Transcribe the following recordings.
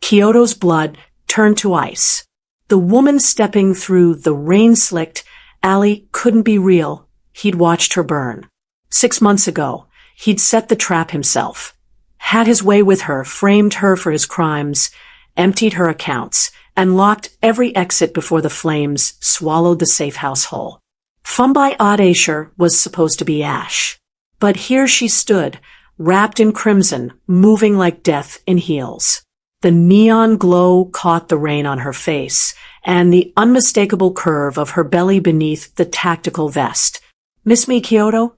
Kyoto's blood turned to ice. The woman stepping through the rain-slicked alley couldn't be real. He'd watched her burn. 6 months ago, he'd set the trap himself. Had his way with her, framed her for his crimes, emptied her accounts, and locked every exit before the flames swallowed the safe house whole. Fumbai Adesher was supposed to be ash. But here she stood, wrapped in crimson, moving like death in heels. The neon glow caught the rain on her face, and the unmistakable curve of her belly beneath the tactical vest. "Miss me, Kyoto?"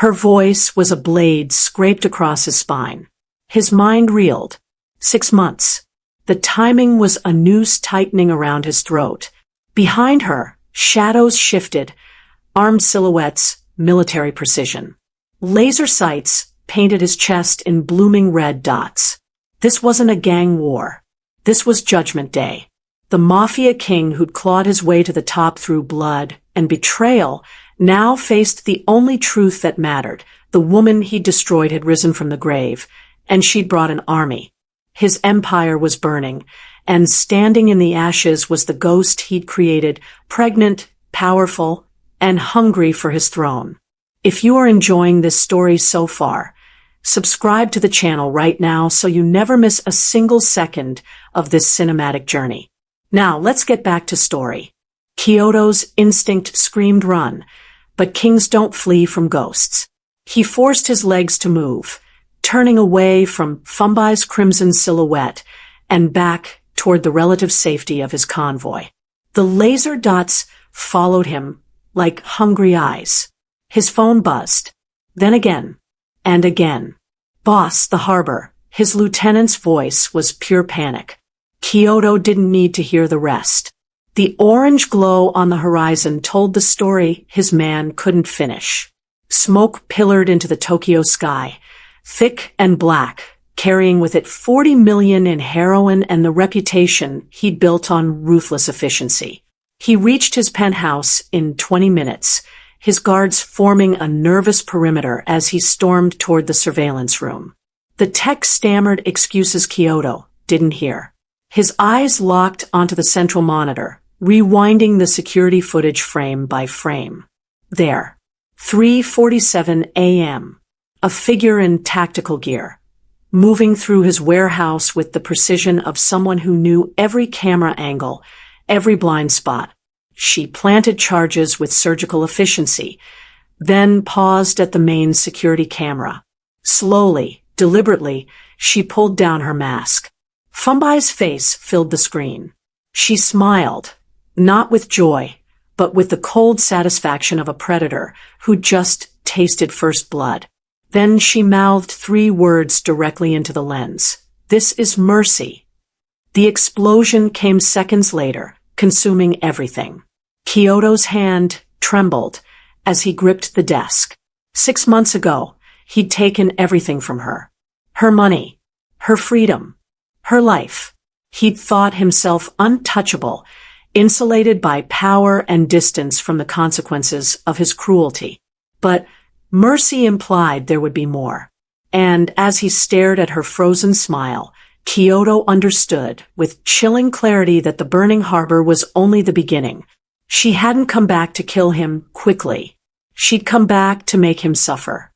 Her voice was a blade scraped across his spine. His mind reeled. 6 months. The timing was a noose tightening around his throat. Behind her, shadows shifted, armed silhouettes, military precision. Laser sights painted his chest in blooming red dots. This wasn't a gang war. This was Judgment Day. The Mafia king who'd clawed his way to the top through blood and betrayal now faced the only truth that mattered. The woman he'd destroyed had risen from the grave, and she'd brought an army. His empire was burning, and standing in the ashes was the ghost he'd created, pregnant, powerful, and hungry for his throne. If you are enjoying this story so far, subscribe to the channel right now so you never miss a single second of this cinematic journey. Now, let's get back to story. Kyoto's instinct screamed run, but kings don't flee from ghosts. He forced his legs to move, turning away from Fumbai's crimson silhouette and back toward the relative safety of his convoy. The laser dots followed him like hungry eyes. His phone buzzed. Then again. And again. "Boss, the harbor." His lieutenant's voice was pure panic. Kyoto didn't need to hear the rest. The orange glow on the horizon told the story his man couldn't finish. Smoke pillared into the Tokyo sky, thick and black, carrying with it 40 million in heroin and the reputation he'd built on ruthless efficiency. He reached his penthouse in 20 minutes, his guards forming a nervous perimeter as he stormed toward the surveillance room. The tech stammered excuses Kyoto didn't hear. His eyes locked onto the central monitor, rewinding the security footage frame by frame. There. 3:47 a.m. A figure in tactical gear, moving through his warehouse with the precision of someone who knew every camera angle, every blind spot. She planted charges with surgical efficiency, then paused at the main security camera. Slowly, deliberately, she pulled down her mask. Fumbai's face filled the screen. She smiled, not with joy, but with the cold satisfaction of a predator who just tasted first blood. Then she mouthed 3 words directly into the lens. "This is mercy." The explosion came seconds later, consuming everything. Kyoto's hand trembled as he gripped the desk. 6 months ago, he'd taken everything from her. Her money, her freedom, her life. He'd thought himself untouchable, insulated by power and distance from the consequences of his cruelty. But mercy implied there would be more. And as he stared at her frozen smile, Kyoto understood with chilling clarity that the burning harbor was only the beginning. She hadn't come back to kill him quickly. She'd come back to make him suffer.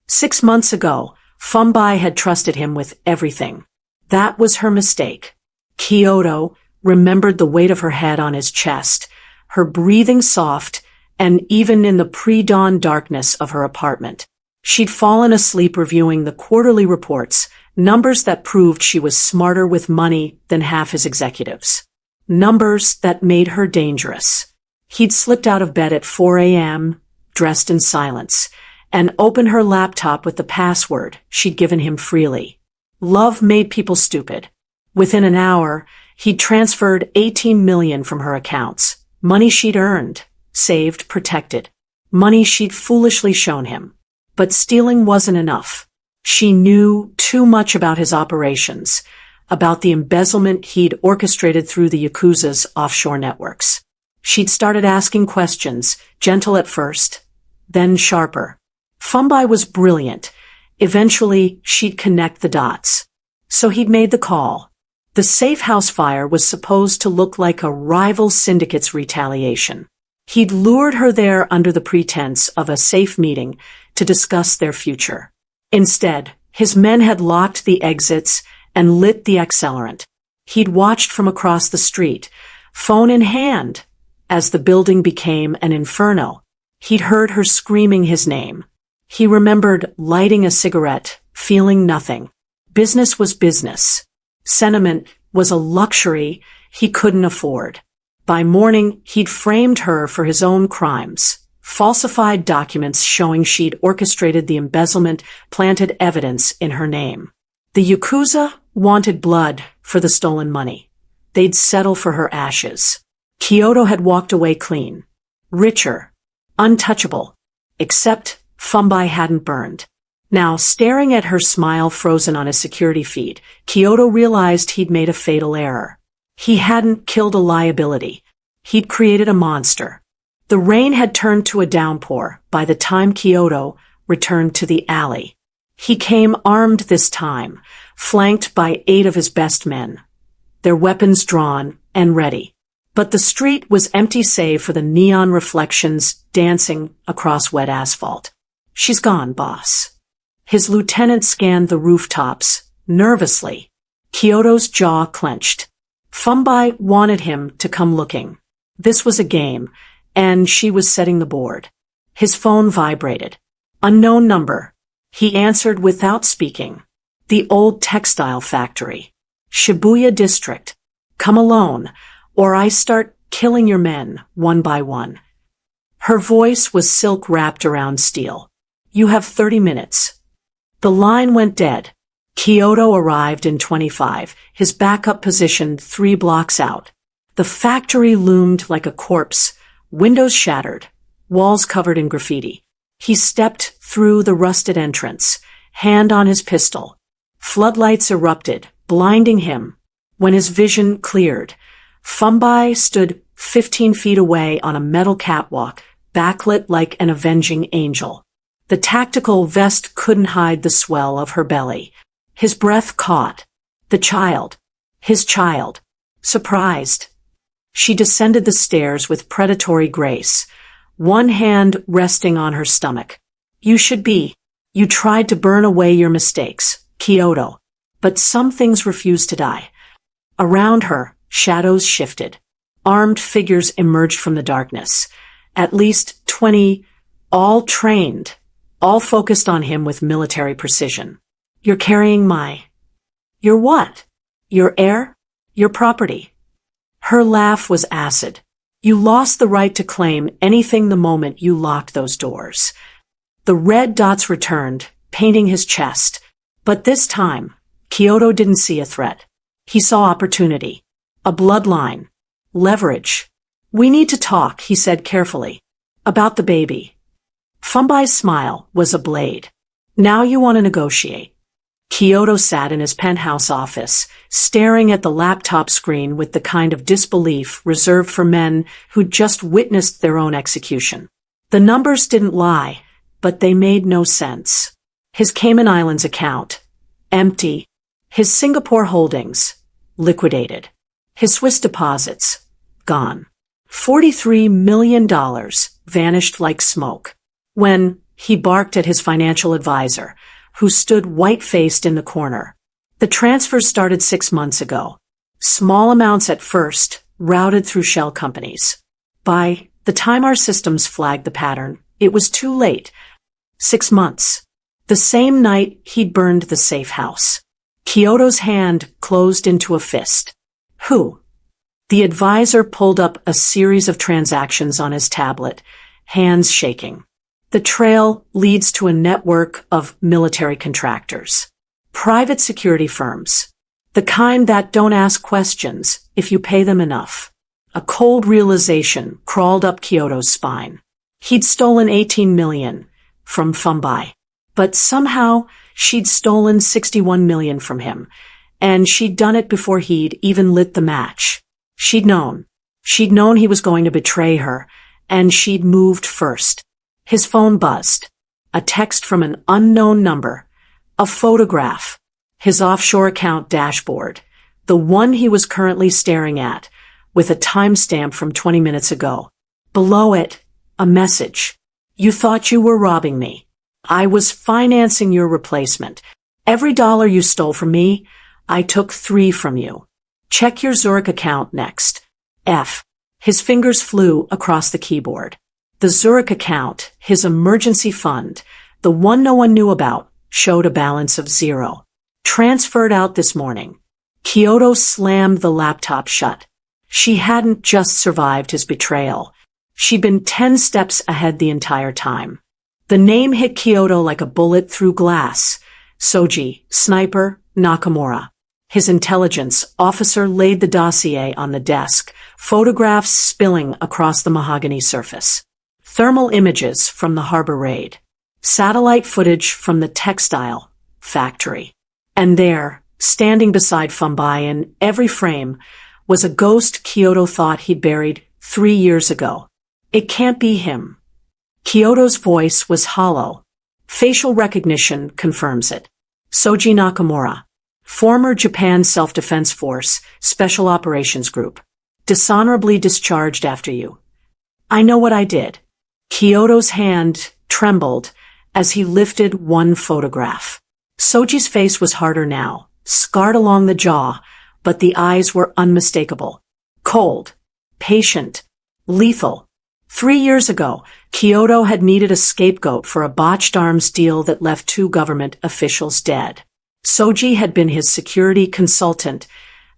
6 months ago, Fumbai had trusted him with everything. That was her mistake. Kyoto remembered the weight of her head on his chest, her breathing soft, and even in the pre-dawn darkness of her apartment. She'd fallen asleep reviewing the quarterly reports, numbers that proved she was smarter with money than half his executives. Numbers that made her dangerous. He'd slipped out of bed at 4 a.m., dressed in silence, and opened her laptop with the password she'd given him freely. Love made people stupid. Within an hour, he'd transferred 18 million from her accounts. Money she'd earned, saved, protected. Money she'd foolishly shown him. But stealing wasn't enough. She knew too much about his operations, about the embezzlement he'd orchestrated through the Yakuza's offshore networks. She'd started asking questions, gentle at first, then sharper. Fumbai was brilliant. Eventually, she'd connect the dots. So he'd made the call. The safe house fire was supposed to look like a rival syndicate's retaliation. He'd lured her there under the pretense of a safe meeting to discuss their future. Instead, his men had locked the exits and lit the accelerant. He'd watched from across the street, phone in hand, as the building became an inferno. He'd heard her screaming his name. He remembered lighting a cigarette, feeling nothing. Business was business. Sentiment was a luxury he couldn't afford. By morning, he'd framed her for his own crimes. Falsified documents showing she'd orchestrated the embezzlement planted evidence in her name. The Yakuza wanted blood for the stolen money. They'd settle for her ashes. Kyoto had walked away clean. Richer. Untouchable. Except Fumbai hadn't burned. Now, staring at her smile frozen on his security feed, Kyoto realized he'd made a fatal error. He hadn't killed a liability. He'd created a monster. The rain had turned to a downpour by the time Kyoto returned to the alley. He came armed this time, flanked by 8 of his best men, their weapons drawn and ready. But the street was empty save for the neon reflections dancing across wet asphalt. "She's gone, boss." His lieutenant scanned the rooftops, nervously. Kyoto's jaw clenched. Fumbai wanted him to come looking. This was a game, and she was setting the board. His phone vibrated. Unknown number. He answered without speaking. The old textile factory. Shibuya district. "Come alone, or I start killing your men, one by one." Her voice was silk wrapped around steel. "You have 30 minutes. The line went dead. Kyoto arrived in 25, his backup positioned 3 blocks out. The factory loomed like a corpse, windows shattered, walls covered in graffiti. He stepped through the rusted entrance, hand on his pistol. Floodlights erupted, blinding him. When his vision cleared, Fumbai stood 15 feet away on a metal catwalk, backlit like an avenging angel. The tactical vest couldn't hide the swell of her belly. His breath caught. The child. His child. Surprised. She descended the stairs with predatory grace, one hand resting on her stomach. "You should be. You tried to burn away your mistakes, Kyoto. But some things refuse to die." Around her, shadows shifted. Armed figures emerged from the darkness. At least 20, all trained, all focused on him with military precision. "You're carrying my..." "Your what?" "Your heir? Your property." Her laugh was acid. "You lost the right to claim anything the moment you locked those doors." The red dots returned, painting his chest. But this time, Kyoto didn't see a threat. He saw opportunity. A bloodline. Leverage. "We need to talk," he said carefully. "About the baby." Fumbai's smile was a blade. "Now you want to negotiate." Kyoto sat in his penthouse office, staring at the laptop screen with the kind of disbelief reserved for men who'd just witnessed their own execution. The numbers didn't lie, but they made no sense. His Cayman Islands account, empty. His Singapore holdings, liquidated. His Swiss deposits, gone. $43 million vanished like smoke. When he barked at his financial advisor, who stood white-faced in the corner. The transfers started 6 months ago. Small amounts at first, routed through shell companies. By the time our systems flagged the pattern, it was too late. 6 months. The same night he'd burned the safe house. Kyoto's hand closed into a fist. "Who?" The advisor pulled up a series of transactions on his tablet, hands shaking. "The trail leads to a network of military contractors. Private security firms. The kind that don't ask questions if you pay them enough." A cold realization crawled up Kyoto's spine. He'd stolen 18 million from Fumbai. But somehow she'd stolen 61 million from him, and she'd done it before he'd even lit the match. She'd known. She'd known he was going to betray her, and she'd moved first. His phone buzzed. A text from an unknown number. A photograph. His offshore account dashboard. the one he was currently staring at, with a timestamp from 20 minutes ago. Below it, a message. You thought you were robbing me. I was financing your replacement. Every dollar you stole from me, I took 3 from you. Check your Zurich account next. F. His fingers flew across the keyboard. The Zurich account, his emergency fund, the one no one knew about, showed a balance of 0. Transferred out this morning. Kyoto slammed the laptop shut. She hadn't just survived his betrayal. She'd been 10 steps ahead the entire time. The name hit Kyoto like a bullet through glass. Soji, Sniper, Nakamura. His intelligence officer laid the dossier on the desk, photographs spilling across the mahogany surface. Thermal images from the harbor raid. Satellite footage from the textile factory. And there, standing beside Fumbai in every frame, was a ghost Kyoto thought he'd buried 3 years ago. It can't be him. Kyoto's voice was hollow. Facial recognition confirms it. Soji Nakamura. Former Japan Self-Defense Force, Special Operations Group. Dishonorably discharged after you. I know what I did. Kyoto's hand trembled as he lifted one photograph. Soji's face was harder now, scarred along the jaw, but the eyes were unmistakable. Cold. Patient. Lethal. 3 years ago, Kyoto had needed a scapegoat for a botched arms deal that left 2 government officials dead. Soji had been his security consultant,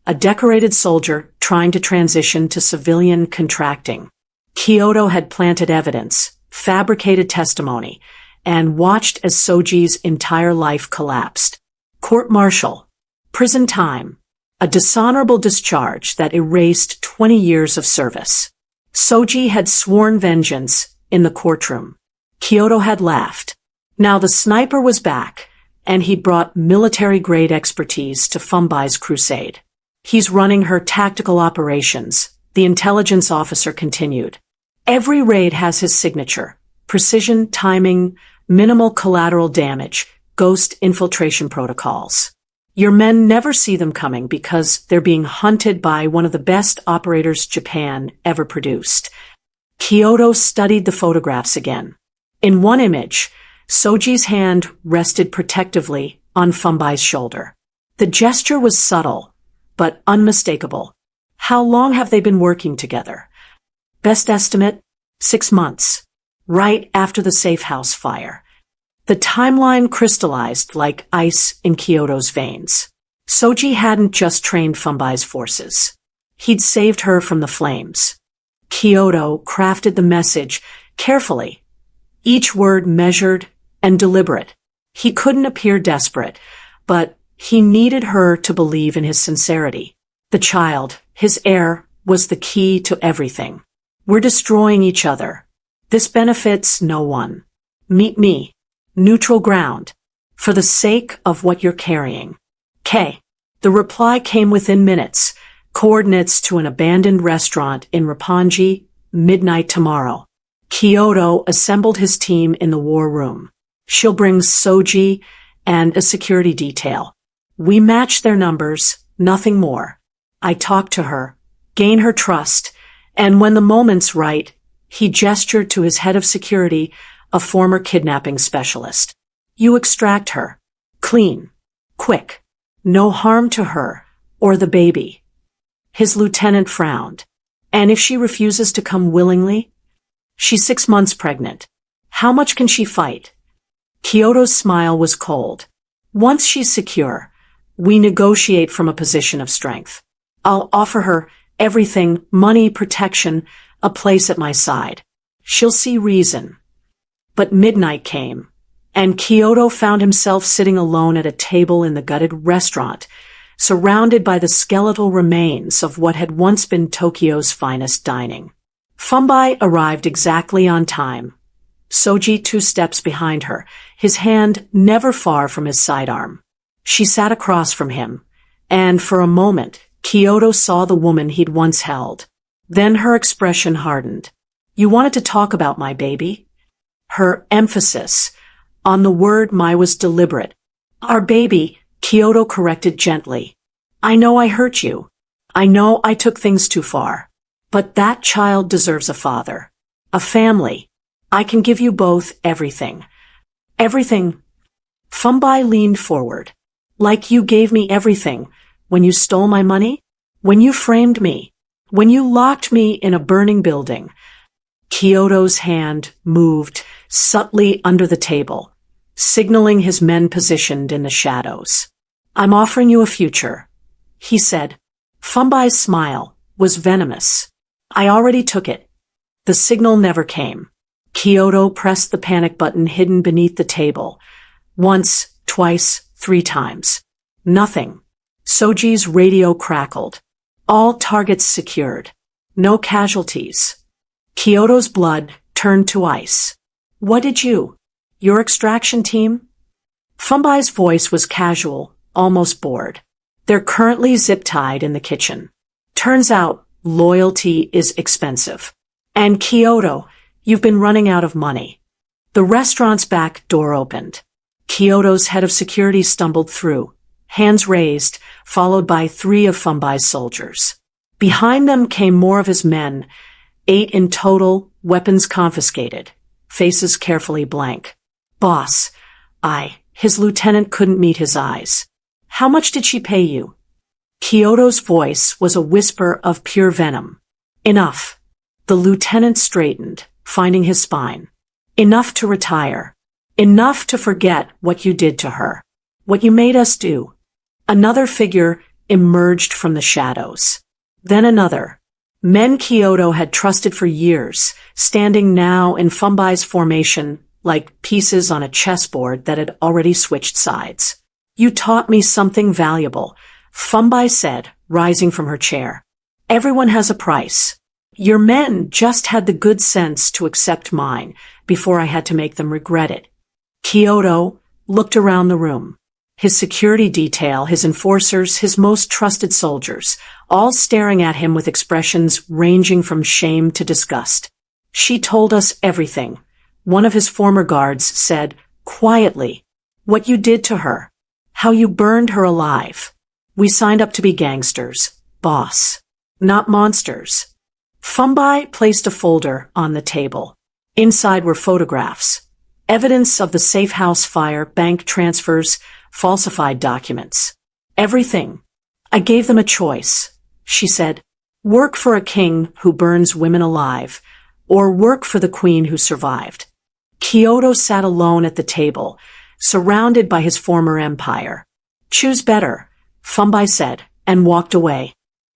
a decorated soldier trying to transition to civilian contracting. Kyoto had planted evidence, fabricated testimony, and watched as Soji's entire life collapsed. Court-martial. Prison time. A dishonorable discharge that erased 20 years of service. Soji had sworn vengeance in the courtroom. Kyoto had laughed. Now the sniper was back, and he brought military-grade expertise to Fumbai's crusade. He's running her tactical operations, the intelligence officer continued. Every raid has his signature. Precision, timing, minimal collateral damage, ghost infiltration protocols. Your men never see them coming because they're being hunted by one of the best operators Japan ever produced. Kyoto studied the photographs again. In one image, Soji's hand rested protectively on Fumbai's shoulder. The gesture was subtle, but unmistakable. How long have they been working together? Best estimate, 6 months. Right after the safe house fire. The timeline crystallized like ice in Kyoto's veins. Soji hadn't just trained Fumbai's forces. He'd saved her from the flames. Kyoto crafted the message carefully, each word measured and deliberate. He couldn't appear desperate, but he needed her to believe in his sincerity. The child, his heir, was the key to everything. We're destroying each other. This benefits no one. Meet me. Neutral ground. For the sake of what you're carrying. K. The reply came within minutes. Coordinates to an abandoned restaurant in Roppongi, midnight tomorrow. Kyoto assembled his team in the war room. She'll bring Soji and a security detail. We match their numbers, nothing more. I talk to her, gain her trust, and when the moment's right, he gestured to his head of security, a former kidnapping specialist. You extract her. Clean. Quick. No harm to her, or the baby. His lieutenant frowned. And if she refuses to come willingly? She's 6 months pregnant. How much can she fight? Kyoto's smile was cold. Once she's secure, we negotiate from a position of strength. I'll offer her everything, money, protection, a place at my side. She'll see reason. But midnight came, and Kyoto found himself sitting alone at a table in the gutted restaurant, surrounded by the skeletal remains of what had once been Tokyo's finest dining. Fumbai arrived exactly on time. Soji 2 steps behind her, his hand never far from his sidearm. She sat across from him, and for a moment, Kyoto saw the woman he'd once held. Then her expression hardened. You wanted to talk about my baby? Her emphasis on the word my was deliberate. Our baby, Kyoto corrected gently. I know I hurt you. I know I took things too far. But that child deserves a father. A family. I can give you both everything. Everything. Fumbai leaned forward. Like you gave me everything. When you stole my money? When you framed me? When you locked me in a burning building? Kyoto's hand moved subtly under the table, signaling his men positioned in the shadows. I'm offering you a future, he said. Fumbai's smile was venomous. I already took it. The signal never came. Kyoto pressed the panic button hidden beneath the table. Once, twice, 3 times. Nothing. Soji's radio crackled. All targets secured. No casualties. Kyoto's blood turned to ice. What did your extraction team? Fumbai's voice was casual, almost bored. They're currently zip-tied in the kitchen. Turns out, loyalty is expensive. And Kyoto, you've been running out of money. The restaurant's back door opened. Kyoto's head of security stumbled through, hands raised, followed by 3 of Fumbai's soldiers. Behind them came more of his men, 8 in total, weapons confiscated, faces carefully blank. Boss, his lieutenant couldn't meet his eyes. How much did she pay you? Kyoto's voice was a whisper of pure venom. Enough. The lieutenant straightened, finding his spine. Enough to retire. Enough to forget what you did to her. What you made us do. Another figure emerged from the shadows. Then another. Men Kyoto had trusted for years, standing now in Fumbai's formation like pieces on a chessboard that had already switched sides. You taught me something valuable, Fumbai said, rising from her chair. Everyone has a price. Your men just had the good sense to accept mine before I had to make them regret it. Kyoto looked around the room. His security detail, his enforcers, his most trusted soldiers, all staring at him with expressions ranging from shame to disgust. She told us everything, one of his former guards said, quietly. What you did to her. How you burned her alive. We signed up to be gangsters, boss. Not monsters. Fumbai placed a folder on the table. Inside were photographs. Evidence of the safe house fire, bank transfers, falsified documents. Everything. I gave them a choice, she said. Work for a king who burns women alive, or work for the queen who survived. Kyoto sat alone at the table, surrounded by his former empire. Choose better, Fumbai said, and walked away.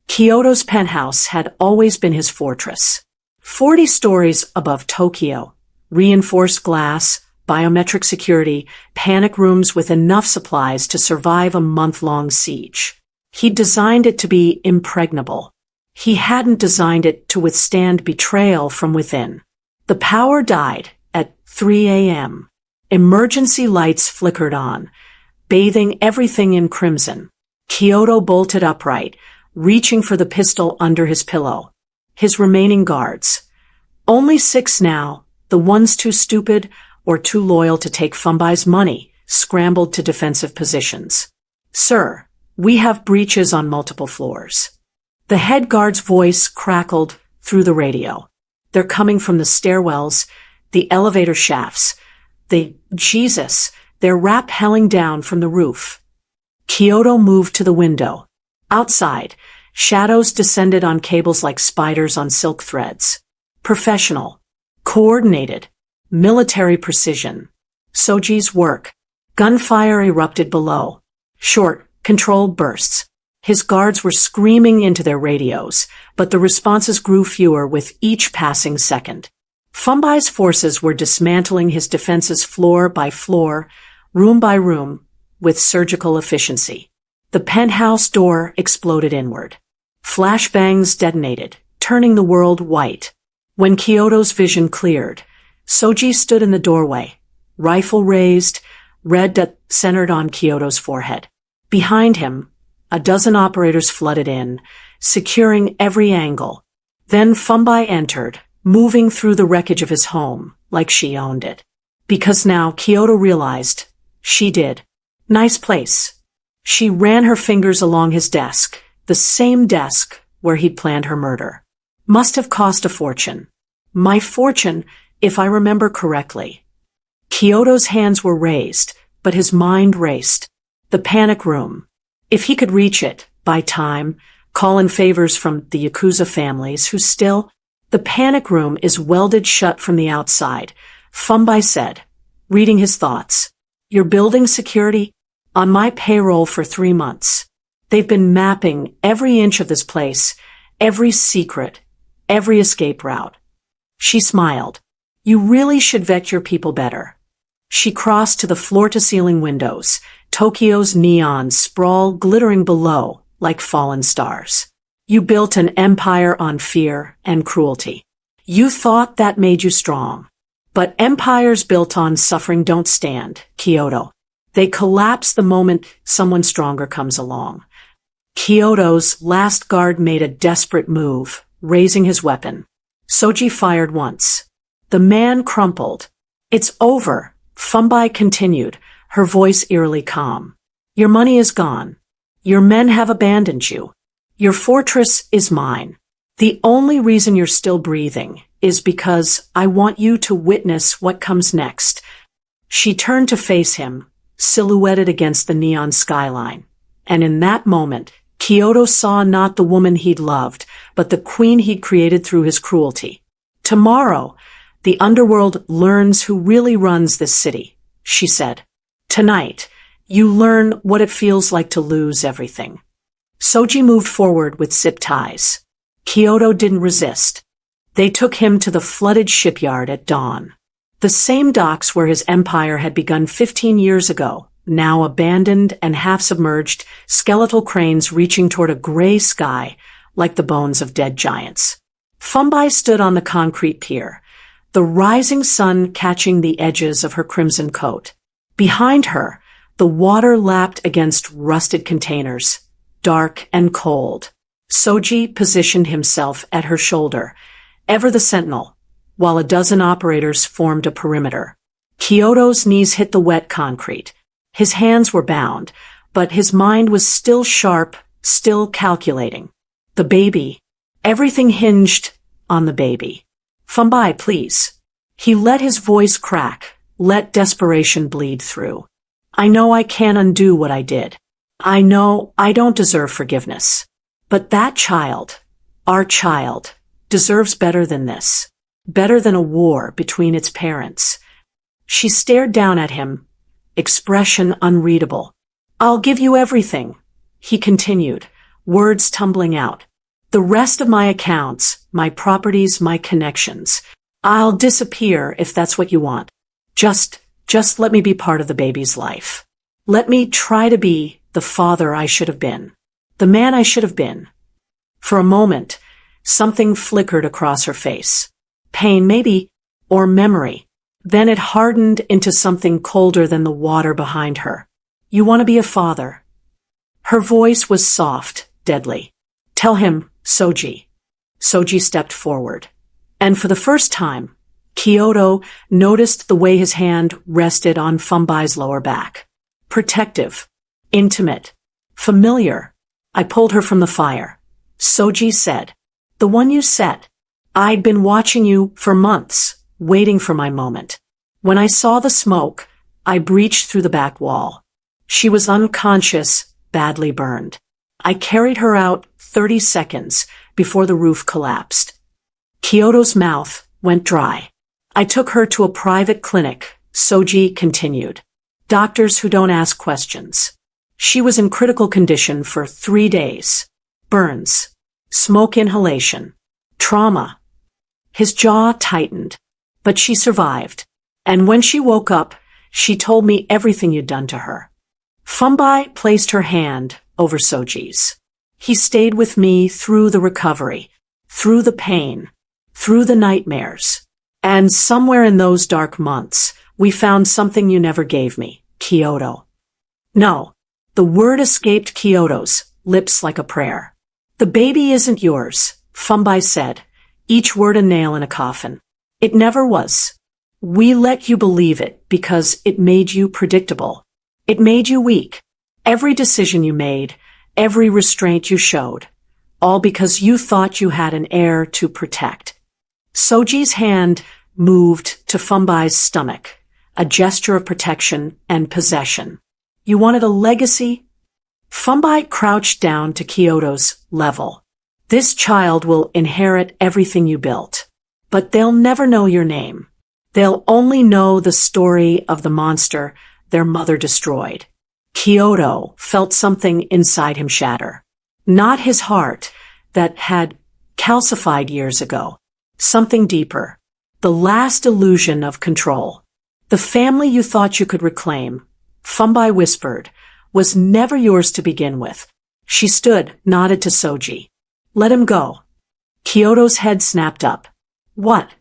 Kyoto's penthouse had always been his fortress. 40 stories above Tokyo, reinforced glass, biometric security, panic rooms with enough supplies to survive a month-long siege. He designed it to be impregnable. He hadn't designed it to withstand betrayal from within. The power died at 3 a.m. Emergency lights flickered on, bathing everything in crimson. Kyoto bolted upright, reaching for the pistol under his pillow. His remaining guards. Only 6 now, the ones too stupid or too loyal to take Fumbai's money, scrambled to defensive positions. Sir, we have breaches on multiple floors. The head guard's voice crackled through the radio. They're coming from the stairwells, the elevator shafts. They're rappelling down from the roof. Kyoto moved to the window. Outside, shadows descended on cables like spiders on silk threads. Professional. Coordinated. Military precision. Soji's work. Gunfire erupted below. Short, controlled bursts. His guards were screaming into their radios, but the responses grew fewer with each passing second. Fumbai's forces were dismantling his defenses floor by floor, room by room, with surgical efficiency. The penthouse door exploded inward. Flashbangs detonated, turning the world white. When Kyoto's vision cleared, Soji stood in the doorway, rifle raised, red dot centered on Kyoto's forehead. Behind him, a dozen operators flooded in, securing every angle. Then Fumbai entered, moving through the wreckage of his home, like she owned it. Because now Kyoto realized, she did. Nice place. She ran her fingers along his desk, the same desk where he'd planned her murder. Must have cost a fortune. My fortune, if I remember correctly. Kyoto's hands were raised, but his mind raced. The panic room. If he could reach it, by time, call in favors from the Yakuza families who still— The panic room is welded shut from the outside, Fumbai said, reading his thoughts. You're building security? On my payroll for 3 months. They've been mapping every inch of this place, every secret, every escape route. She smiled. You really should vet your people better. She crossed to the floor-to-ceiling windows. Tokyo's neons sprawl glittering below like fallen stars. You built an empire on fear and cruelty. You thought that made you strong. But empires built on suffering don't stand, Kyoto. They collapse the moment someone stronger comes along. Kyoto's last guard made a desperate move, raising his weapon. Soji fired once. The man crumpled. It's over, Fumbai continued, her voice eerily calm. Your money is gone. Your men have abandoned you. Your fortress is mine. The only reason you're still breathing is because I want you to witness what comes next. She turned to face him, silhouetted against the neon skyline. And in that moment, Kyoto saw not the woman he'd loved, but the queen he'd created through his cruelty. Tomorrow, the underworld learns who really runs this city, she said. Tonight, you learn what it feels like to lose everything. Soji moved forward with zip ties. Kyoto didn't resist. They took him to the flooded shipyard at dawn. The same docks where his empire had begun 15 years ago, now abandoned and half-submerged, skeletal cranes reaching toward a gray sky like the bones of dead giants. Fumbai stood on the concrete pier, the rising sun catching the edges of her crimson coat. Behind her, the water lapped against rusted containers, dark and cold. Soji positioned himself at her shoulder, ever the sentinel, while a dozen operators formed a perimeter. Kyoto's knees hit the wet concrete. His hands were bound, but his mind was still sharp, still calculating. The baby. Everything hinged on the baby. Fumbai, please. He let his voice crack, let desperation bleed through. I know I can't undo what I did. I know I don't deserve forgiveness. But that child, our child, deserves better than this. Better than a war between its parents. She stared down at him, expression unreadable. I'll give you everything, he continued, words tumbling out. The rest of my accounts, my properties, my connections. I'll disappear if that's what you want. Just let me be part of the baby's life. Let me try to be the father I should have been. The man I should have been. For a moment, something flickered across her face. Pain, maybe, or memory. Then it hardened into something colder than the water behind her. You want to be a father. Her voice was soft, deadly. Tell him, Soji. Soji stepped forward. And for the first time, Kyoto noticed the way his hand rested on Fumbai's lower back. Protective. Intimate. Familiar. I pulled her from the fire. Soji said. The one you set. I'd been watching you for months, waiting for my moment. When I saw the smoke, I breached through the back wall. She was unconscious, badly burned. I carried her out 30 seconds before the roof collapsed. Kyoto's mouth went dry. I took her to a private clinic, Soji continued. Doctors who don't ask questions. She was in critical condition for 3 days. Burns. Smoke inhalation. Trauma. His jaw tightened. But she survived. And when she woke up, she told me everything you'd done to her. Fumbai placed her hand over Soji's. He stayed with me through the recovery, through the pain, through the nightmares. And somewhere in those dark months, we found something you never gave me, Kyoto. No. The word escaped Kyoto's lips like a prayer. The baby isn't yours, Fumbai said, each word a nail in a coffin. It never was. We let you believe it because it made you predictable. It made you weak. Every decision you made, every restraint you showed, all because you thought you had an heir to protect. Soji's hand moved to Fumbai's stomach, a gesture of protection and possession. You wanted a legacy? Fumbai crouched down to Kyoto's level. This child will inherit everything you built. But they'll never know your name. They'll only know the story of the monster their mother destroyed. Kyoto felt something inside him shatter. Not his heart that had calcified years ago. Something deeper. The last illusion of control. The family you thought you could reclaim, Fumbai whispered, was never yours to begin with. She stood, nodded to Soji. Let him go. Kyoto's head snapped up. What?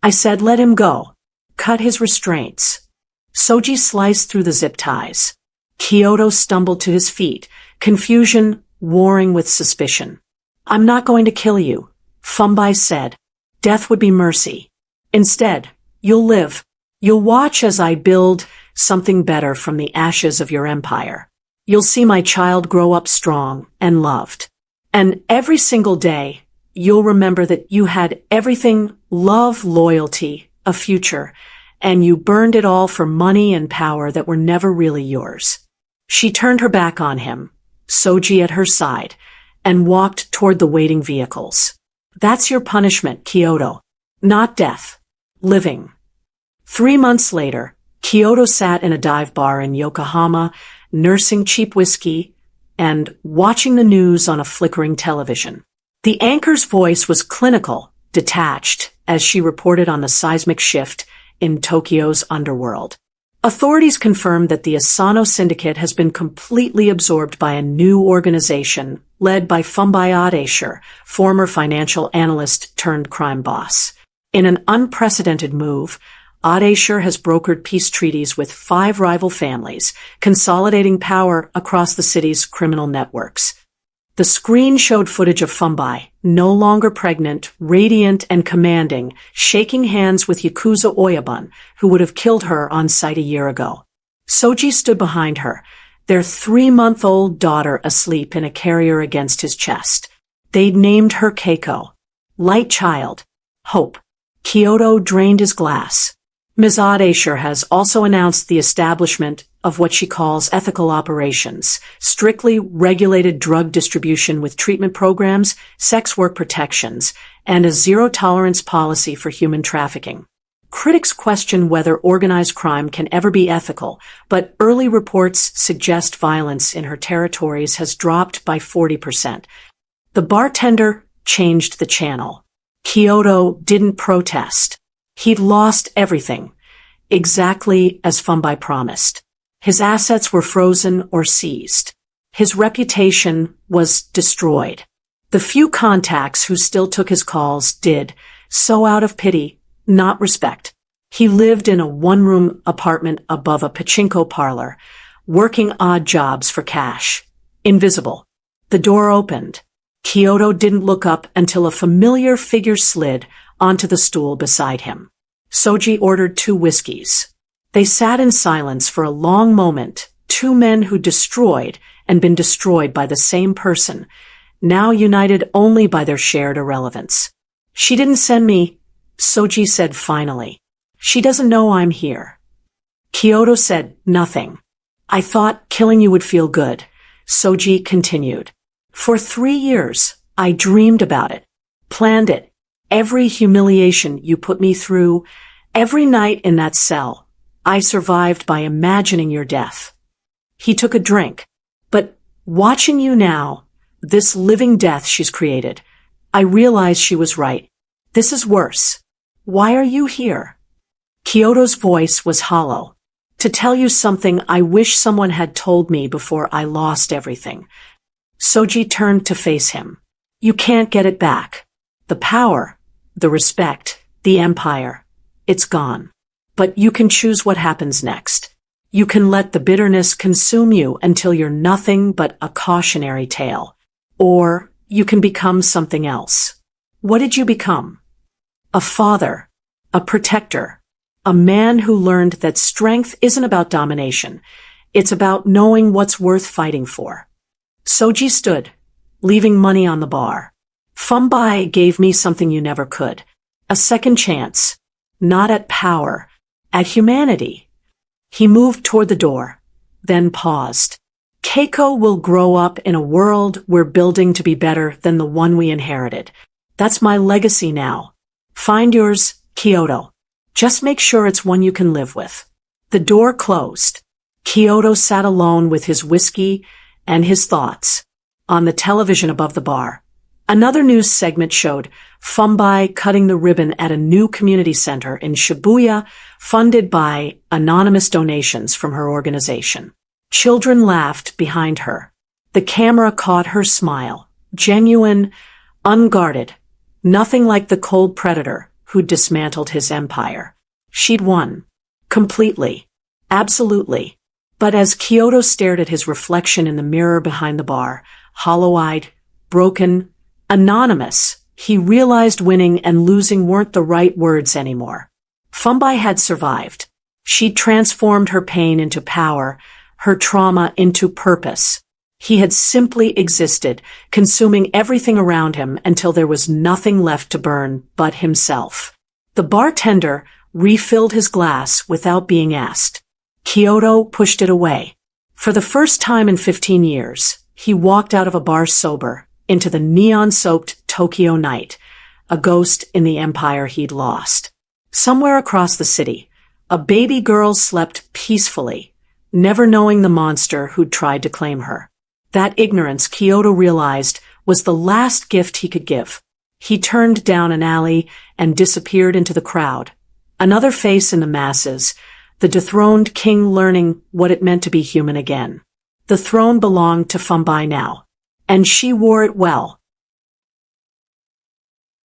I said let him go. Cut his restraints. Soji sliced through the zip ties. Kyoto stumbled to his feet, confusion warring with suspicion. I'm not going to kill you, Fumbai said. Death would be mercy. Instead, you'll live. You'll watch as I build something better from the ashes of your empire. You'll see my child grow up strong and loved. And every single day, you'll remember that you had everything: love, loyalty, a future, and you burned it all for money and power that were never really yours. She turned her back on him, Soji at her side, and walked toward the waiting vehicles. That's your punishment, Kyoto. Not death. Living. 3 months later, Kyoto sat in a dive bar in Yokohama, nursing cheap whiskey and watching the news on a flickering television. The anchor's voice was clinical, detached, as she reported on the seismic shift in Tokyo's underworld. Authorities confirmed that the Asano syndicate has been completely absorbed by a new organization led by Fumbai Adesher, former financial analyst turned crime boss. In an unprecedented move, Adesher has brokered peace treaties with 5 rival families, consolidating power across the city's criminal networks. The screen showed footage of Fumbai, no longer pregnant, radiant and commanding, shaking hands with Yakuza Oyabun, who would have killed her on sight a year ago. Soji stood behind her, their 3-month-old daughter asleep in a carrier against his chest. They'd named her Keiko. Light child. Hope. Kyoto drained his glass. Ms. Adesher has also announced the establishment of what she calls ethical operations, strictly regulated drug distribution with treatment programs, sex work protections, and a zero-tolerance policy for human trafficking. Critics question whether organized crime can ever be ethical, but early reports suggest violence in her territories has dropped by 40%. The bartender changed the channel. Kyoto didn't protest. He'd lost everything, exactly as Fumbai promised. His assets were frozen or seized. His reputation was destroyed. The few contacts who still took his calls did so out of pity, not respect. He lived in a 1-room apartment above a pachinko parlor, working odd jobs for cash. Invisible. The door opened. Kyoto didn't look up until a familiar figure slid onto the stool beside him. Soji ordered 2 whiskeys. They sat in silence for a long moment, 2 men who destroyed and been destroyed by the same person, now united only by their shared irrelevance. She didn't send me, Soji said finally. She doesn't know I'm here. Kyoto said nothing. I thought killing you would feel good, Soji continued. For 3 years, I dreamed about it, planned it. Every humiliation you put me through, every night in that cell, I survived by imagining your death. He took a drink. But watching you now, this living death she's created, I realized she was right. This is worse. Why are you here? Kyoto's voice was hollow. To tell you something I wish someone had told me before I lost everything. Soji turned to face him. You can't get it back. The power, the respect, the empire, it's gone. But you can choose what happens next. You can let the bitterness consume you until you're nothing but a cautionary tale. Or you can become something else. What did you become? A father, a protector, a man who learned that strength isn't about domination. It's about knowing what's worth fighting for. Soji stood, leaving money on the bar. Fumbai gave me something you never could. A second chance. Not at power, at humanity. He moved toward the door, then paused. Keiko will grow up in a world we're building to be better than the one we inherited. That's my legacy now. Find yours, Kyoto. Just make sure it's one you can live with. The door closed. Kyoto sat alone with his whiskey and his thoughts. On the television above the bar, another news segment showed Fumbai cutting the ribbon at a new community center in Shibuya, funded by anonymous donations from her organization. Children laughed behind her. The camera caught her smile, genuine, unguarded, nothing like the cold predator who'd dismantled his empire. She'd won. Completely. Absolutely. But as Kyoto stared at his reflection in the mirror behind the bar, hollow-eyed, broken, anonymous, he realized winning and losing weren't the right words anymore. Fumbai had survived. She'd transformed her pain into power, her trauma into purpose. He had simply existed, consuming everything around him until there was nothing left to burn but himself. The bartender refilled his glass without being asked. Kyoto pushed it away. For the first time in 15 years, he walked out of a bar sober, into the neon-soaked Tokyo night, a ghost in the empire he'd lost. Somewhere across the city, a baby girl slept peacefully, never knowing the monster who'd tried to claim her. That ignorance, Kyoto realized, was the last gift he could give. He turned down an alley and disappeared into the crowd. Another face in the masses, the dethroned king learning what it meant to be human again. The throne belonged to Fumbai now, and she wore it well,